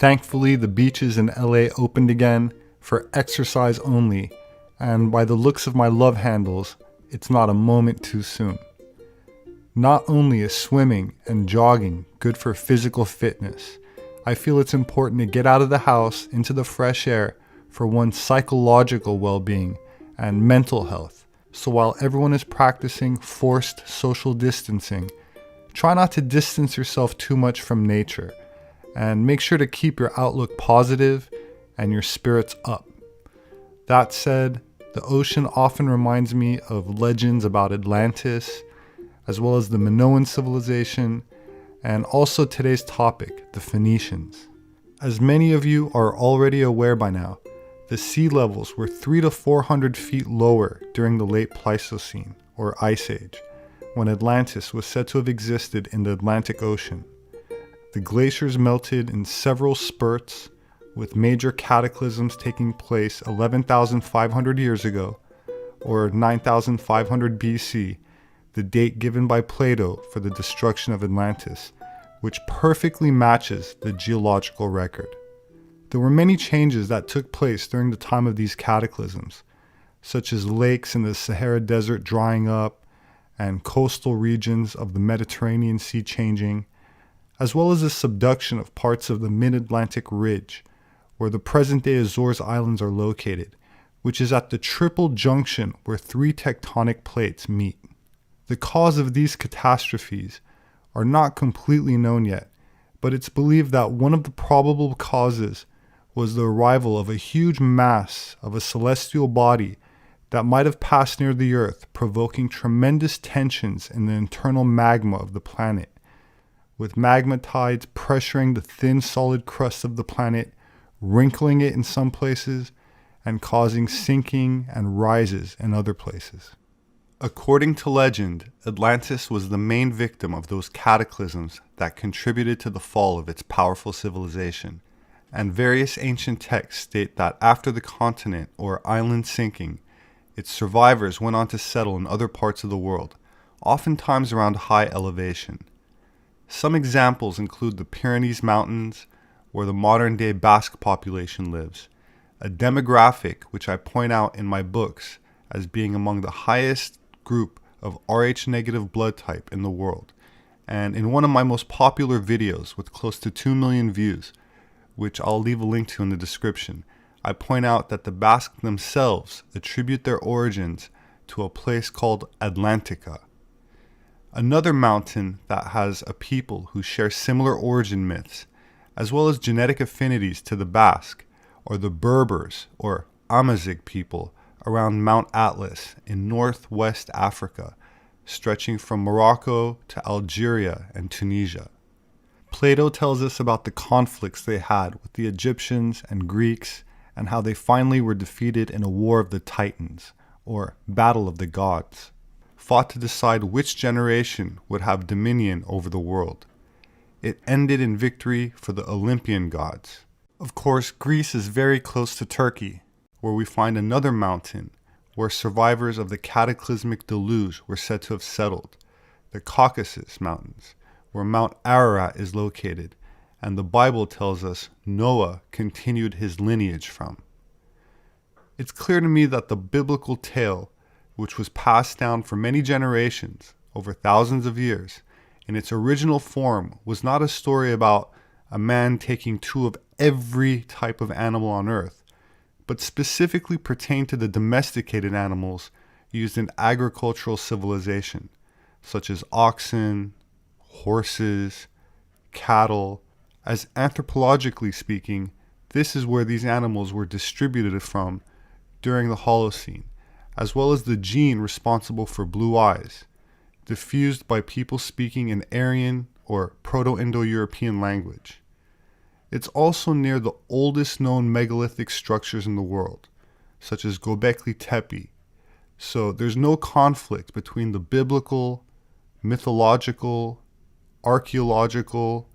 Thankfully, the beaches in LA opened again for exercise only, and by the looks of my love handles, it's not a moment too soon. Not only is swimming and jogging good for physical fitness, I feel it's important to get out of the house into the fresh air for one's psychological well-being and mental health. So while everyone is practicing forced social distancing, try not to distance yourself too much from nature, and make sure to keep your outlook positive and your spirits up. That said, the ocean often reminds me of legends about Atlantis, as well as the Minoan civilization, and also today's topic, the Phoenicians. As many of you are already aware by now, the sea levels were 300 to 400 feet lower during the late Pleistocene, or Ice Age, when Atlantis was said to have existed in the Atlantic Ocean. The glaciers melted in several spurts, with major cataclysms taking place 11,500 years ago, or 9,500 BC, the date given by Plato for the destruction of Atlantis, which perfectly matches the geological record. There were many changes that took place during the time of these cataclysms, such as lakes in the Sahara Desert drying up and coastal regions of the Mediterranean Sea changing, as well as the subduction of parts of the mid-Atlantic ridge, where the present-day Azores Islands are located, which is at the triple junction where three tectonic plates meet. The cause of these catastrophes are not completely known yet, but it's believed that one of the probable causes was the arrival of a huge mass of a celestial body that might have passed near the Earth, provoking tremendous tensions in the internal magma of the planet, with magma tides pressuring the thin solid crust of the planet, wrinkling it in some places, and causing sinking and rises in other places. According to legend, Atlantis was the main victim of those cataclysms that contributed to the fall of its powerful civilization, and various ancient texts state that after the continent or island sinking, its survivors went on to settle in other parts of the world, oftentimes around high elevation. Some examples include the Pyrenees Mountains, where the modern-day Basque population lives, a demographic which I point out in my books as being among the highest group of Rh-negative blood type in the world, and in one of my most popular videos with close to 2 million views, which I'll leave a link to in the description, I point out that the Basque themselves attribute their origins to a place called Atlantica. Another mountain that has a people who share similar origin myths, as well as genetic affinities to the Basque, are the Berbers, or Amazigh people, around Mount Atlas in northwest Africa, stretching from Morocco to Algeria and Tunisia. Plato tells us about the conflicts they had with the Egyptians and Greeks, and how they finally were defeated in a war of the Titans, or Battle of the Gods, fought to decide which generation would have dominion over the world. It ended in victory for the Olympian gods. Of course, Greece is very close to Turkey, where we find another mountain where survivors of the cataclysmic deluge were said to have settled, the Caucasus Mountains, where Mount Ararat is located, and the Bible tells us Noah continued his lineage from. It's clear to me that the biblical tale, which was passed down for many generations, over thousands of years, in its original form was not a story about a man taking two of every type of animal on earth, but specifically pertained to the domesticated animals used in agricultural civilization, such as oxen, horses, cattle. As anthropologically speaking, this is where these animals were distributed from during the Holocene, as well as the gene responsible for blue eyes, diffused by people speaking an Aryan or Proto-Indo-European language. It's also near the oldest known megalithic structures in the world, such as Göbekli Tepe, so there's no conflict between the biblical, mythological, archaeological,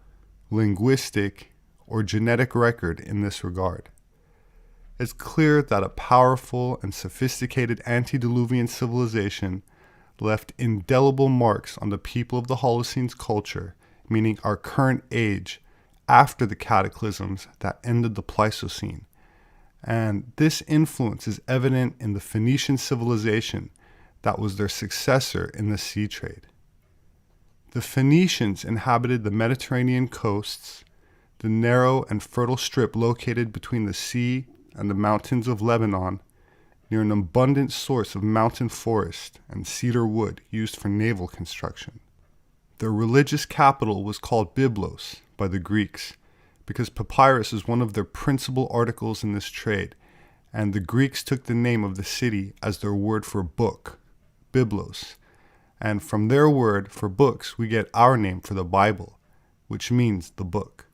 linguistic, or genetic record in this regard. It's clear that a powerful and sophisticated antediluvian civilization left indelible marks on the people of the Holocene's culture, meaning our current age, after the cataclysms that ended the Pleistocene. And this influence is evident in the Phoenician civilization that was their successor in the sea trade. The Phoenicians inhabited the Mediterranean coasts, the narrow and fertile strip located between the sea and the mountains of Lebanon, near an abundant source of mountain forest and cedar wood used for naval construction. Their religious capital was called Byblos by the Greeks, because papyrus is one of their principal articles in this trade, and the Greeks took the name of the city as their word for book, Byblos, and from their word for books we get our name for the Bible, which means the book.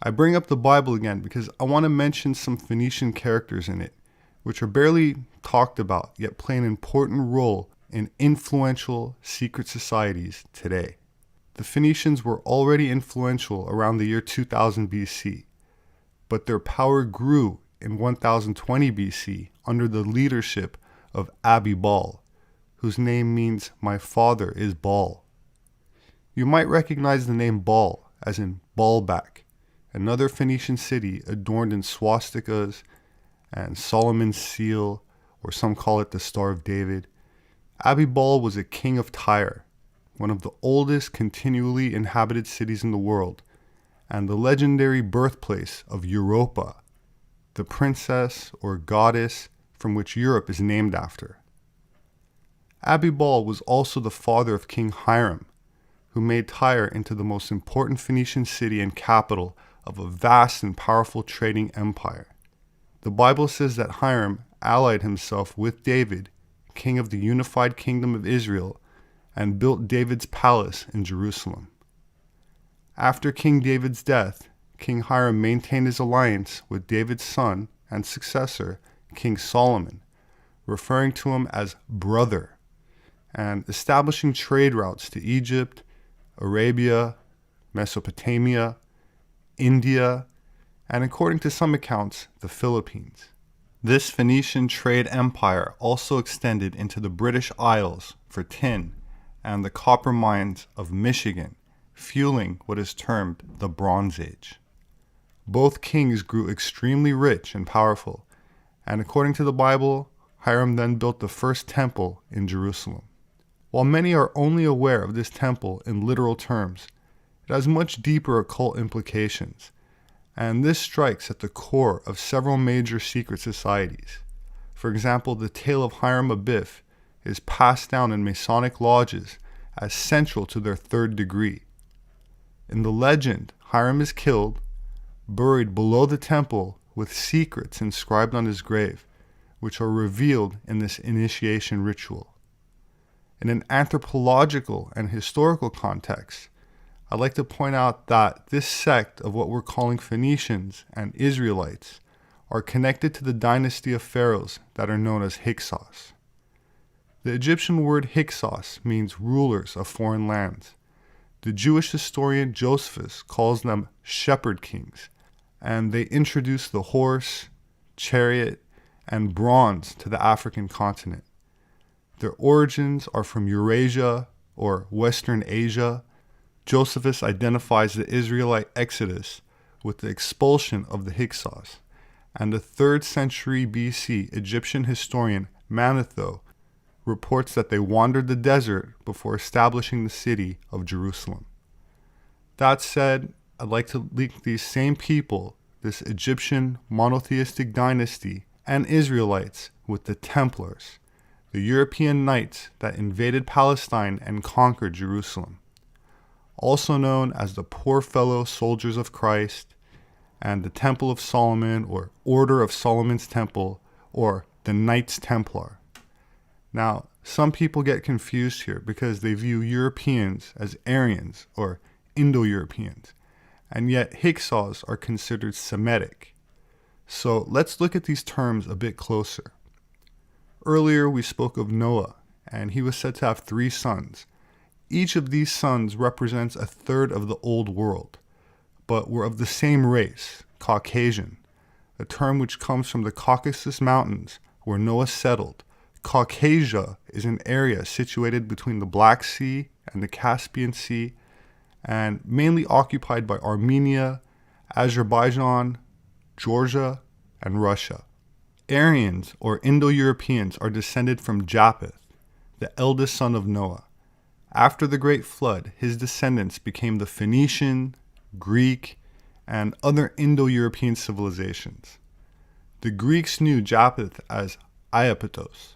I bring up the Bible again because I want to mention some Phoenician characters in it, which are barely talked about yet play an important role in influential secret societies today. The Phoenicians were already influential around the year 2000 BC, but their power grew in 1020 BC under the leadership of Abibal, whose name means "my father is Baal." You might recognize the name Baal as in Baalbek, another Phoenician city adorned in swastikas and Solomon's seal, or some call it the Star of David. Abibal was a king of Tyre, one of the oldest continually inhabited cities in the world, and the legendary birthplace of Europa, the princess or goddess from which Europe is named after. Abibal was also the father of King Hiram, who made Tyre into the most important Phoenician city and capital of a vast and powerful trading empire. The Bible says that Hiram allied himself with David, king of the unified kingdom of Israel, and built David's palace in Jerusalem. After King David's death, King Hiram maintained his alliance with David's son and successor, King Solomon, referring to him as brother, and establishing trade routes to Egypt, Arabia, Mesopotamia, India, and according to some accounts, the Philippines. This Phoenician trade empire also extended into the British Isles for tin and the copper mines of Michigan, fueling what is termed the Bronze Age. Both kings grew extremely rich and powerful, and according to the Bible, Hiram then built the first temple in Jerusalem. While many are only aware of this temple in literal terms, it has much deeper occult implications, and this strikes at the core of several major secret societies. For example, the tale of Hiram Abiff is passed down in Masonic lodges as central to their third degree. In the legend, Hiram is killed, buried below the temple with secrets inscribed on his grave, which are revealed in this initiation ritual. In an anthropological and historical context, I'd like to point out that this sect of what we're calling Phoenicians and Israelites are connected to the dynasty of pharaohs that are known as Hyksos. The Egyptian word Hyksos means rulers of foreign lands. The Jewish historian Josephus calls them shepherd kings, and they introduced the horse, chariot, and bronze to the African continent. Their origins are from Eurasia or Western Asia. Josephus identifies the Israelite exodus with the expulsion of the Hyksos, and the 3rd century BC Egyptian historian Manetho reports that they wandered the desert before establishing the city of Jerusalem. That said, I'd like to link these same people, this Egyptian monotheistic dynasty, and Israelites with the Templars, the European knights that invaded Palestine and conquered Jerusalem, also known as the Poor Fellow Soldiers of Christ, and the Temple of Solomon, or Order of Solomon's Temple, or the Knights Templar. Now, some people get confused here because they view Europeans as Aryans or Indo-Europeans, and yet Hyksos are considered Semitic. So let's look at these terms a bit closer. Earlier we spoke of Noah, and he was said to have 3 sons. Each of these sons represents a third of the old world, but were of the same race, Caucasian, a term which comes from the Caucasus Mountains where Noah settled. Caucasia is an area situated between the Black Sea and the Caspian Sea, and mainly occupied by Armenia, Azerbaijan, Georgia, and Russia. Aryans, or Indo-Europeans, are descended from Japheth, the eldest son of Noah. After the Great Flood, his descendants became the Phoenician, Greek, and other Indo-European civilizations. The Greeks knew Japheth as Iapetos.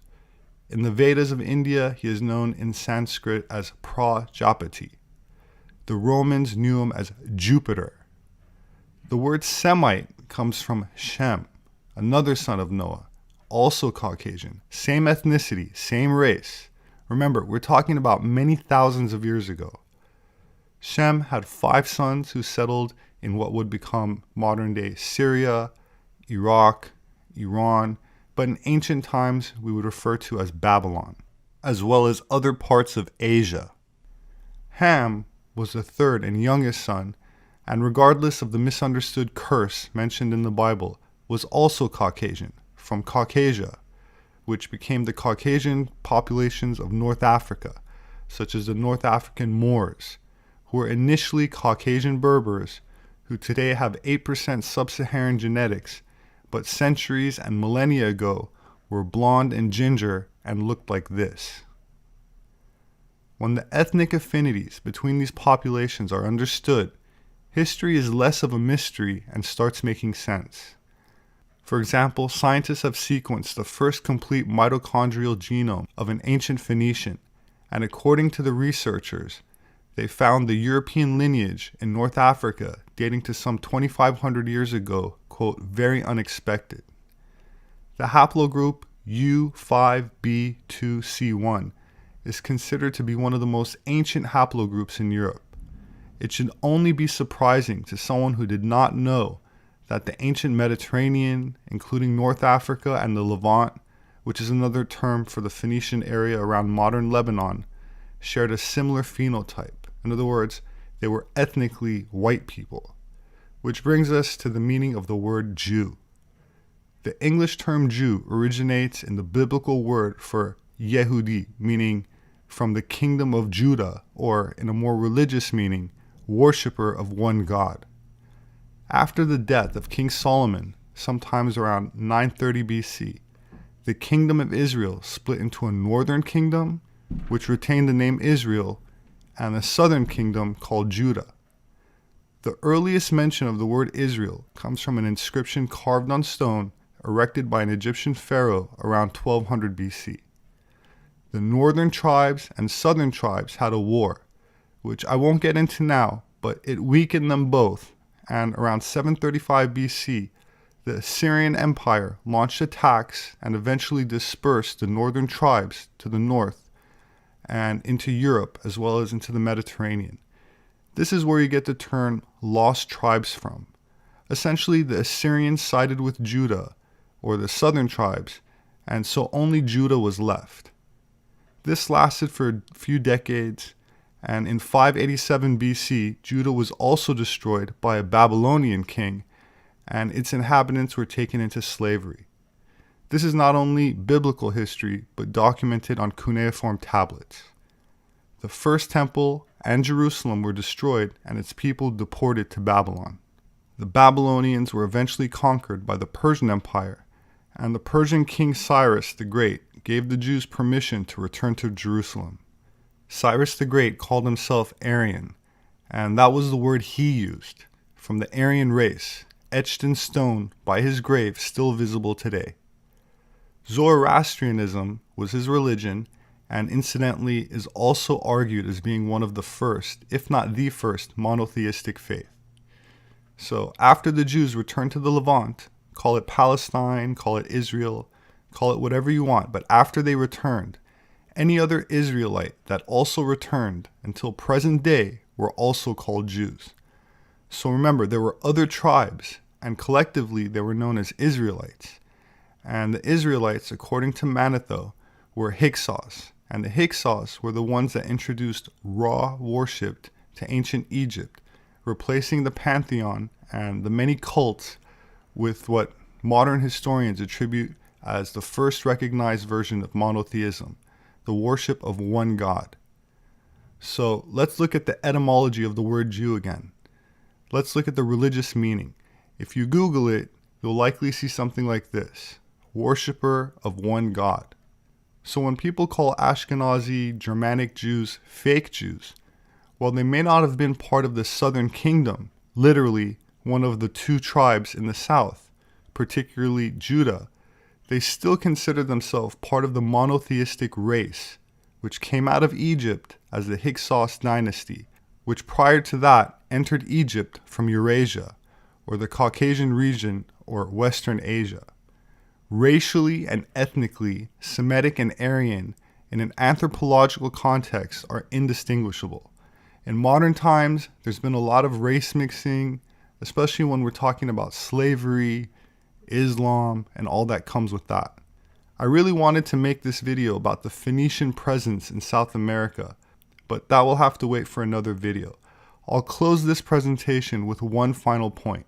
In the Vedas of India, he is known in Sanskrit as Prajapati. The Romans knew him as Jupiter. The word Semite comes from Shem, another son of Noah, also Caucasian, same ethnicity, same race. Remember, we're talking about many thousands of years ago. Shem had 5 sons who settled in what would become modern-day Syria, Iraq, Iran, but in ancient times we would refer to as Babylon, as well as other parts of Asia. Ham was the third and youngest son, and regardless of the misunderstood curse mentioned in the Bible, was also Caucasian, from Caucasia, which became the Caucasian populations of North Africa, such as the North African Moors, who were initially Caucasian Berbers, who today have 8% sub-Saharan genetics, but centuries and millennia ago were blonde and ginger and looked like this. When the ethnic affinities between these populations are understood, history is less of a mystery and starts making sense. For example, scientists have sequenced the first complete mitochondrial genome of an ancient Phoenician, and according to the researchers, they found the European lineage in North Africa dating to some 2,500 years ago, quote, very unexpected. The haplogroup U5b2c1 is considered to be one of the most ancient haplogroups in Europe. It should only be surprising to someone who did not know that the ancient Mediterranean, including North Africa and the Levant, which is another term for the Phoenician area around modern Lebanon, shared a similar phenotype. In other words, they were ethnically white people. Which brings us to the meaning of the word Jew. The English term Jew originates in the biblical word for Yehudi, meaning from the kingdom of Judah, or in a more religious meaning, worshipper of one God. After the death of King Solomon, sometimes around 930 BC, the kingdom of Israel split into a northern kingdom, which retained the name Israel, and a southern kingdom called Judah. The earliest mention of the word Israel comes from an inscription carved on stone erected by an Egyptian pharaoh around 1200 BC. The northern tribes and southern tribes had a war, which I won't get into now, but it weakened them both, and around 735 BC, the Assyrian Empire launched attacks and eventually dispersed the northern tribes to the north and into Europe as well as into the Mediterranean. This is where you get the term lost tribes from. Essentially, the Assyrians sided with Judah, or the southern tribes, and so only Judah was left. This lasted for a few decades, and in 587 BC, Judah was also destroyed by a Babylonian king, and its inhabitants were taken into slavery. This is not only biblical history, but documented on cuneiform tablets. The first temple and Jerusalem were destroyed, and its people deported to Babylon. The Babylonians were eventually conquered by the Persian Empire, and the Persian king Cyrus the Great gave the Jews permission to return to Jerusalem. Cyrus the Great called himself Aryan, and that was the word he used, from the Aryan race, etched in stone by his grave still visible today. Zoroastrianism was his religion, and incidentally is also argued as being one of the first, if not the first, monotheistic faith. So after the Jews returned to the Levant, call it Palestine, call it Israel, call it whatever you want, but after they returned, any other Israelite that also returned until present day were also called Jews. So remember, there were other tribes, and collectively they were known as Israelites. And the Israelites, according to Manetho, were Hyksos, and the Hyksos were the ones that introduced Ra worship to ancient Egypt, replacing the pantheon and the many cults with what modern historians attribute as the first recognized version of monotheism, the worship of one God. So let's look at the etymology of the word Jew again. Let's look at the religious meaning. If you Google it, you'll likely see something like this: worshipper of one God. So when people call Ashkenazi Germanic Jews fake Jews, while they may not have been part of the southern kingdom, literally one of the two tribes in the south, particularly Judah, they still consider themselves part of the monotheistic race, which came out of Egypt as the Hyksos dynasty, which prior to that entered Egypt from Eurasia, or the Caucasian region, or Western Asia. Racially and ethnically, Semitic and Aryan in an anthropological context are indistinguishable. In modern times, there's been a lot of race mixing, especially when we're talking about slavery, Islam, and all that comes with that. I really wanted to make this video about the Phoenician presence in South America, but that will have to wait for another video. I'll close this presentation with one final point.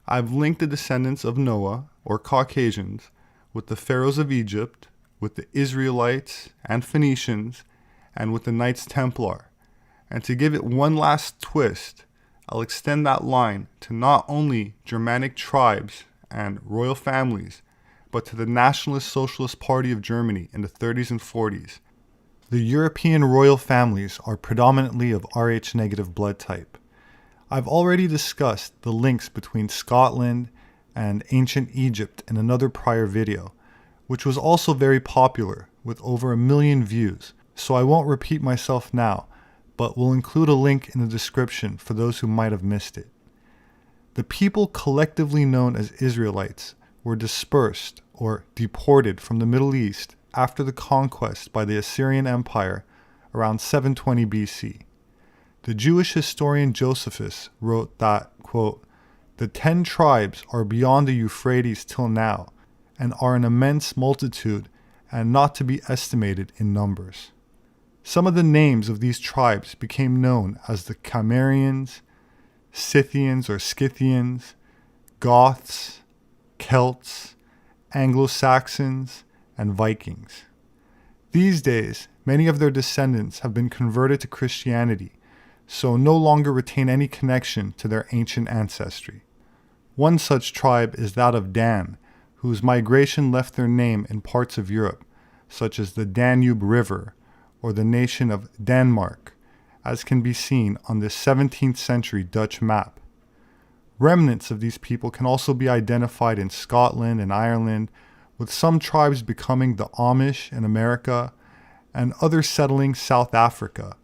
I've linked the descendants of Noah, or Caucasians, with the pharaohs of Egypt, with the Israelites and Phoenicians, and with the Knights Templar. And to give it one last twist, I'll extend that line to not only Germanic tribes and royal families, but to the Nationalist Socialist Party of Germany in the 30s and 40s. The European royal families are predominantly of Rh negative blood type. I've already discussed the links between Scotland and ancient Egypt in another prior video, which was also very popular with over 1 million views, so I won't repeat myself now, but will include a link in the description for those who might have missed it. The people collectively known as Israelites were dispersed or deported from the Middle East after the conquest by the Assyrian Empire around 720 BC. The Jewish historian Josephus wrote that, quote, "The 10 tribes are beyond the Euphrates till now, and are an immense multitude, and not to be estimated in numbers." Some of the names of these tribes became known as the Cimmerians, Scythians or Scythians, Goths, Celts, Anglo-Saxons, and Vikings. These days, many of their descendants have been converted to Christianity, so no longer retain any connection to their ancient ancestry. One such tribe is that of Dan, whose migration left their name in parts of Europe, such as the Danube River or the nation of Denmark, as can be seen on this 17th century Dutch map. Remnants of these people can also be identified in Scotland and Ireland, with some tribes becoming the Amish in America and others settling South Africa,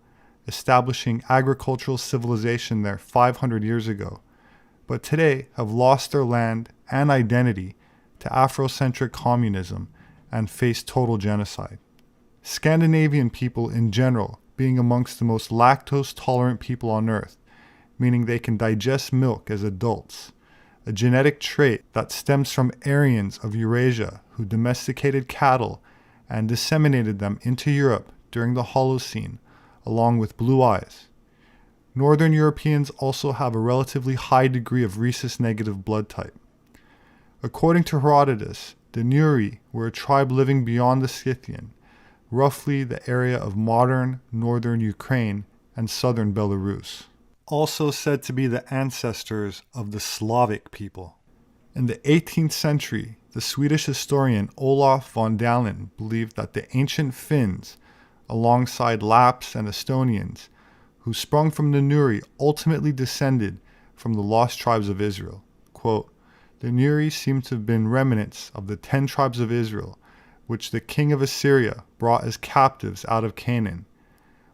establishing agricultural civilization there 500 years ago, but today have lost their land and identity to Afrocentric communism and face total genocide. Scandinavian people in general being amongst the most lactose-tolerant people on Earth, meaning they can digest milk as adults, a genetic trait that stems from Aryans of Eurasia who domesticated cattle and disseminated them into Europe during the Holocene, along with blue eyes. Northern Europeans also have a relatively high degree of rhesus-negative blood type. According to Herodotus, the Nuri were a tribe living beyond the Scythian, roughly the area of modern northern Ukraine and southern Belarus. Also said to be the ancestors of the Slavic people. In the 18th century, the Swedish historian Olof von Dalen believed that the ancient Finns, alongside Lapps and Estonians, who sprung from the Nuri, ultimately descended from the lost tribes of Israel. Quote, "The Nuri seem to have been remnants of the 10 tribes of Israel, which the king of Assyria brought as captives out of Canaan.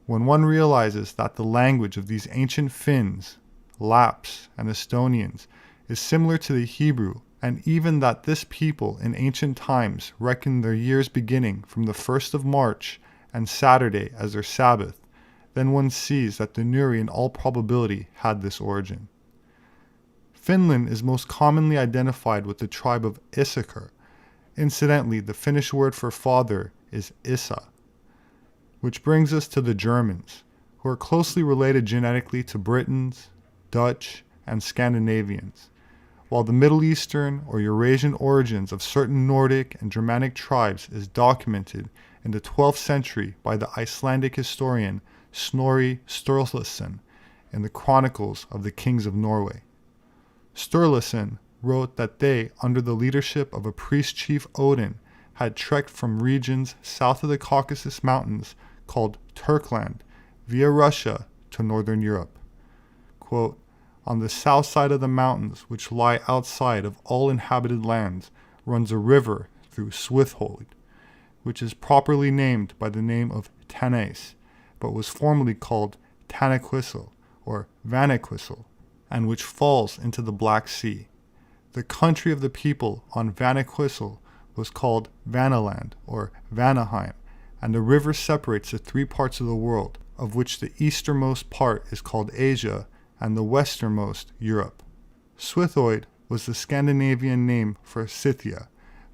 When one realizes that the language of these ancient Finns, Lapps, and Estonians is similar to the Hebrew, and even that this people in ancient times reckoned their years beginning from the 1st of March and Saturday as their Sabbath, then one sees that the Nuri in all probability had this origin." Finland is most commonly identified with the tribe of SEPEHR. Incidentally, the Finnish word for father is Isa. Which brings us to the Germans, who are closely related genetically to Britons, Dutch, and Scandinavians, while the Middle Eastern or Eurasian origins of certain Nordic and Germanic tribes is documented in the 12th century by the Icelandic historian Snorri Sturluson in the Chronicles of the Kings of Norway. Sturluson wrote that they, under the leadership of a priest chief Odin, had trekked from regions south of the Caucasus Mountains called Turkland via Russia to northern Europe. Quote, "On the south side of the mountains, which lie outside of all inhabited lands, runs a river through Swithoid, which is properly named by the name of Tanais, but was formerly called Tanaquissel or Vanaquissel, and which falls into the Black Sea. The country of the people on Vanaquissel was called Vanaland or Vanaheim, and the river separates the three parts of the world, of which the easternmost part is called Asia and the westernmost Europe. Swithoid was the Scandinavian name for Scythia,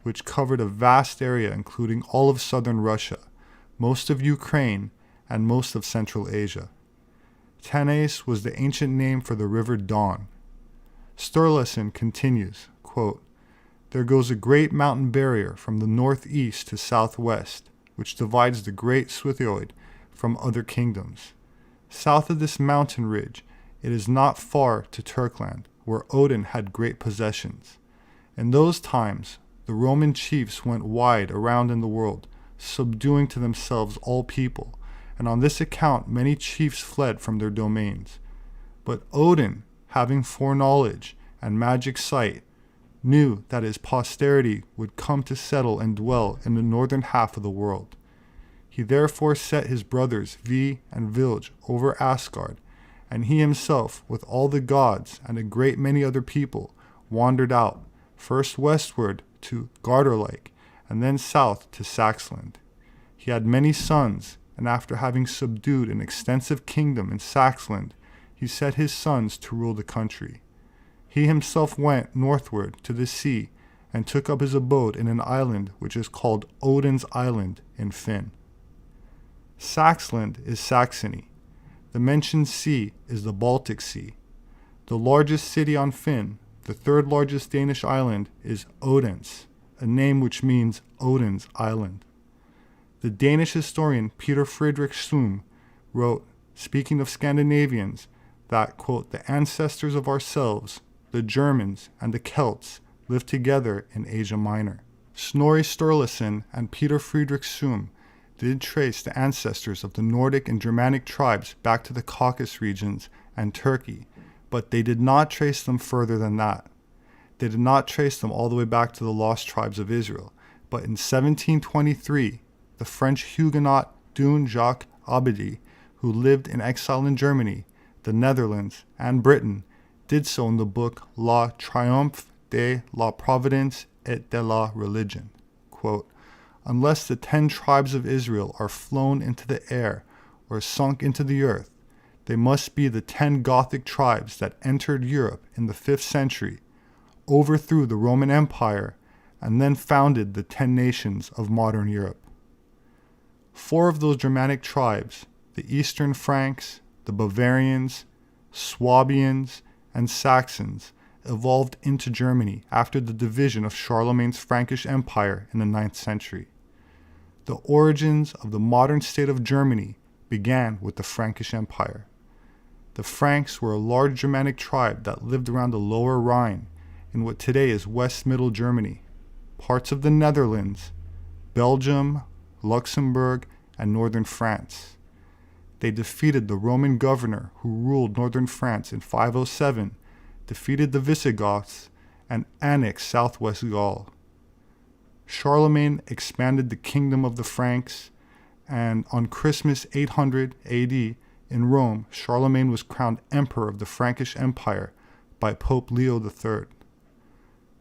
which covered a vast area including all of southern Russia, most of Ukraine, and most of Central Asia. Tanais was the ancient name for the river Don." Sturluson continues, quote, "There goes a great mountain barrier from the northeast to southwest, which divides the great Swithoid from other kingdoms. South of this mountain ridge, it is not far to Turkland, where Odin had great possessions. In those times, the Roman chiefs went wide around in the world, subduing to themselves all people, and on this account many chiefs fled from their domains. But Odin, having foreknowledge and magic sight, knew that his posterity would come to settle and dwell in the northern half of the world. He therefore set his brothers Ve and Vilge over Asgard, and he himself, with all the gods and a great many other people, wandered out, first westward to Gardarlake, and then south to Saxland. He had many sons, and after having subdued an extensive kingdom in Saxland, he set his sons to rule the country. He himself went northward to the sea, and took up his abode in an island which is called Odin's Island in Finn. Saxland is Saxony. The mentioned sea is the Baltic Sea. The largest city on Finn, the third largest Danish island, is Odense, a name which means Odin's Island. The Danish historian Peter Friedrich Sum wrote, speaking of Scandinavians, that, quote, "the ancestors of ourselves, the Germans and the Celts, lived together in Asia Minor." Snorri Sturluson and Peter Friedrich Sum did trace the ancestors of the Nordic and Germanic tribes back to the Caucasus regions and Turkey, but they did not trace them further than that. They did not trace them all the way back to the lost tribes of Israel, but in 1723, the French Huguenot Dune Jacques Abadie, who lived in exile in Germany, the Netherlands, and Britain, did so in the book La Triomphe de la Providence et de la Religion. Quote, "Unless the 10 tribes of Israel are flown into the air or sunk into the earth, they must be the 10 Gothic tribes that entered Europe in the 5th century, overthrew the Roman Empire, and then founded the 10 nations of modern Europe. 4 of those Germanic tribes, the Eastern Franks, the Bavarians, Swabians, and Saxons, evolved into Germany after the division of Charlemagne's Frankish Empire in the 9th century. The origins of the modern state of Germany began with the Frankish Empire. The Franks were a large Germanic tribe that lived around the Lower Rhine, in what today is West Middle Germany, parts of the Netherlands, Belgium, Luxembourg, and northern France. They defeated the Roman governor who ruled northern France in 507, defeated the Visigoths, and annexed southwest Gaul. Charlemagne expanded the kingdom of the Franks, and on Christmas 800 AD in Rome, Charlemagne was crowned emperor of the Frankish Empire by Pope Leo III.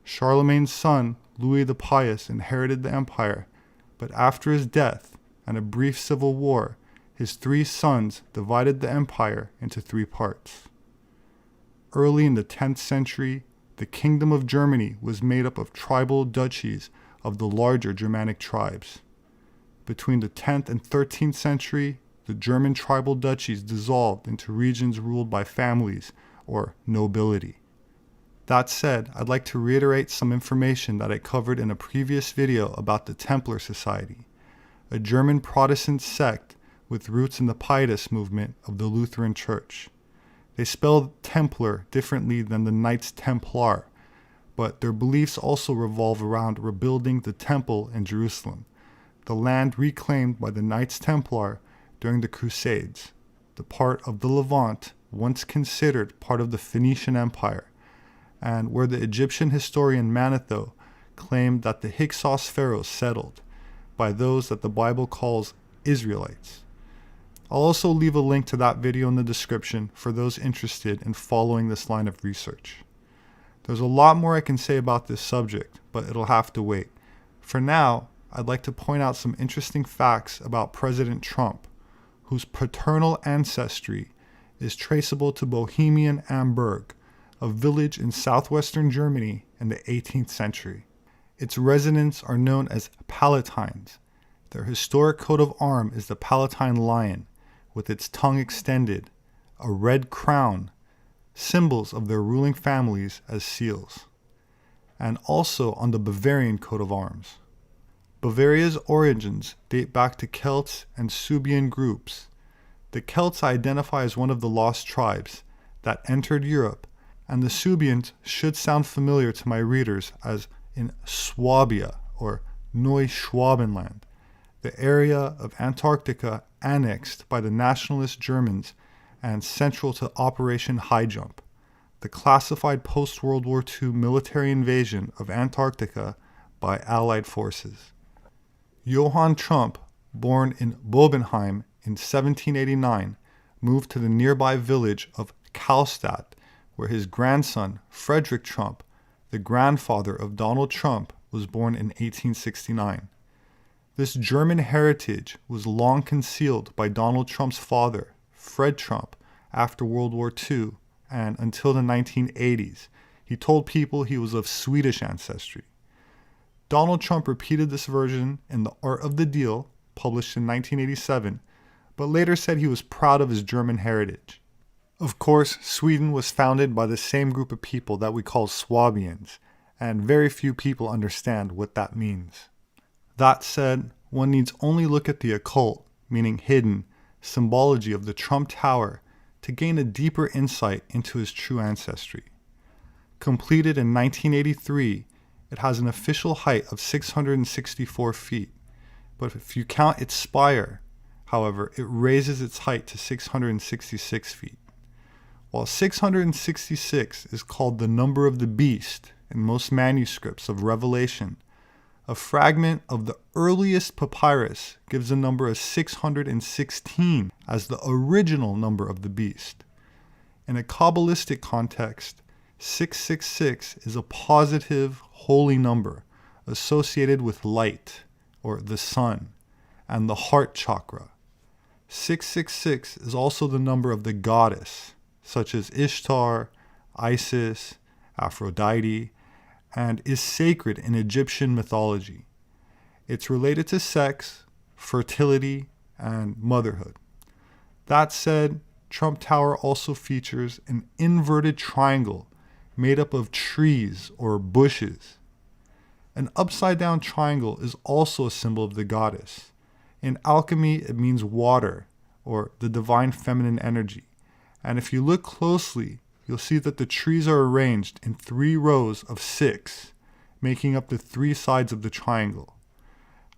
Charlemagne's son, Louis the Pious, inherited the empire, but after his death and a brief civil war, his 3 sons divided the empire into 3 parts. Early in the 10th century, the Kingdom of Germany was made up of tribal duchies of the larger Germanic tribes. Between the 10th and 13th century, the German tribal duchies dissolved into regions ruled by families or nobility. That said, I'd like to reiterate some information that I covered in a previous video about the Templar Society, a German Protestant sect with roots in the Pietist movement of the Lutheran Church. They spell Templar differently than the Knights Templar, but their beliefs also revolve around rebuilding the temple in Jerusalem, the land reclaimed by the Knights Templar during the Crusades, the part of the Levant once considered part of the Phoenician Empire, and where the Egyptian historian Manetho claimed that the Hyksos pharaohs settled, by those that the Bible calls Israelites. I'll also leave a link to that video in the description for those interested in following this line of research. There's a lot more I can say about this subject, but it'll have to wait. For now, I'd like to point out some interesting facts about President Trump, whose paternal ancestry is traceable to Bohemian Amberg, a village in southwestern Germany in the 18th century. Its residents are known as Palatines. Their historic coat of arms is the Palatine lion, with its tongue extended, a red crown, symbols of their ruling families as seals, and also on the Bavarian coat of arms. Bavaria's origins date back to Celts and Suebian groups. The Celts identify as one of the lost tribes that entered Europe, and the Suebians should sound familiar to my readers as in Swabia or Neuschwabenland, the area of Antarctica annexed by the nationalist Germans and central to Operation High Jump, the classified post-World War II military invasion of Antarctica by Allied forces. Johann Trump, born in Bobenheim in 1789, moved to the nearby village of Karlstadt, where his grandson, Frederick Trump, the grandfather of Donald Trump, was born in 1869. This German heritage was long concealed by Donald Trump's father, Fred Trump, after World War II, and until the 1980s, he told people he was of Swedish ancestry. Donald Trump repeated this version in The Art of the Deal, published in 1987, but later said he was proud of his German heritage. Of course, Sweden was founded by the same group of people that we call Swabians, and very few people understand what that means. That said, one needs only look at the occult, meaning hidden, symbology of the Trump Tower to gain a deeper insight into his true ancestry. Completed in 1983, it has an official height of 664 feet, but if you count its spire, however, it raises its height to 666 feet. While 666 is called the number of the beast in most manuscripts of Revelation, a fragment of the earliest papyrus gives the number of 616 as the original number of the beast. In a Kabbalistic context, 666 is a positive, holy number associated with light, or the sun, and the heart chakra. 666 is also the number of the goddess, such as Ishtar, Isis, Aphrodite, and is sacred in Egyptian mythology. It's related to sex, fertility, and motherhood. That said, Trump Tower also features an inverted triangle made up of trees or bushes. An upside-down triangle is also a symbol of the goddess. In alchemy, it means water, or the divine feminine energy. And if you look closely, you'll see that the trees are arranged in 3 rows of 6, making up the 3 sides of the triangle.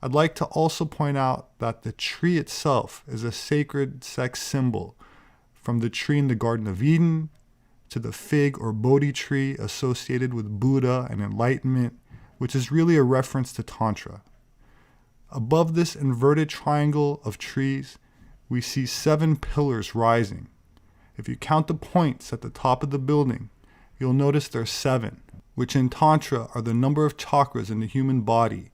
I'd like to also point out that the tree itself is a sacred sex symbol, from the tree in the Garden of Eden to the fig or Bodhi tree associated with Buddha and enlightenment, which is really a reference to Tantra. Above this inverted triangle of trees, we see 7 pillars rising. If you count the points at the top of the building, you'll notice there's 7, which in Tantra are the number of chakras in the human body.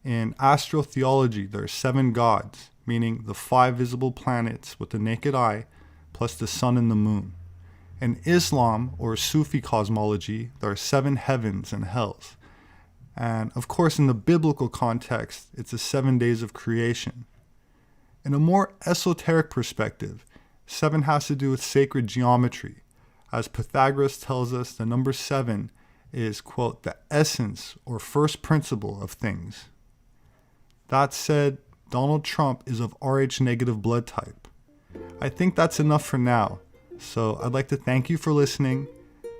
In astrotheology, there are 7 gods, meaning the 5 visible planets with the naked eye, plus the sun and the moon. In Islam, or Sufi cosmology, there are 7 heavens and hells. And of course, in the biblical context, it's the 7 days of creation. In a more esoteric perspective, 7 has to do with sacred geometry. As Pythagoras tells us, the number 7 is, quote, the essence or first principle of things. That said, Donald Trump is of Rh negative blood type. I think that's enough for now, so I'd like to thank you for listening.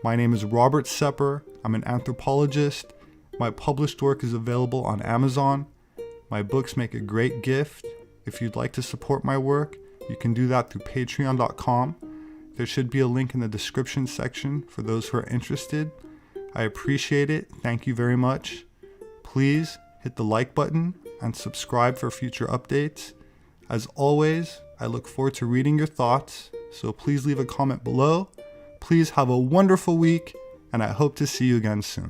My name is Robert SEPEHR. I'm an anthropologist. My published work is available on Amazon. My books make a great gift. If you'd like to support my work, you can do that through patreon.com. There should be a link in the description section for those who are interested. I appreciate it. Thank you very much. Please hit the like button and subscribe for future updates. As always, I look forward to reading your thoughts, so please leave a comment below. Please have a wonderful week, and I hope to see you again soon.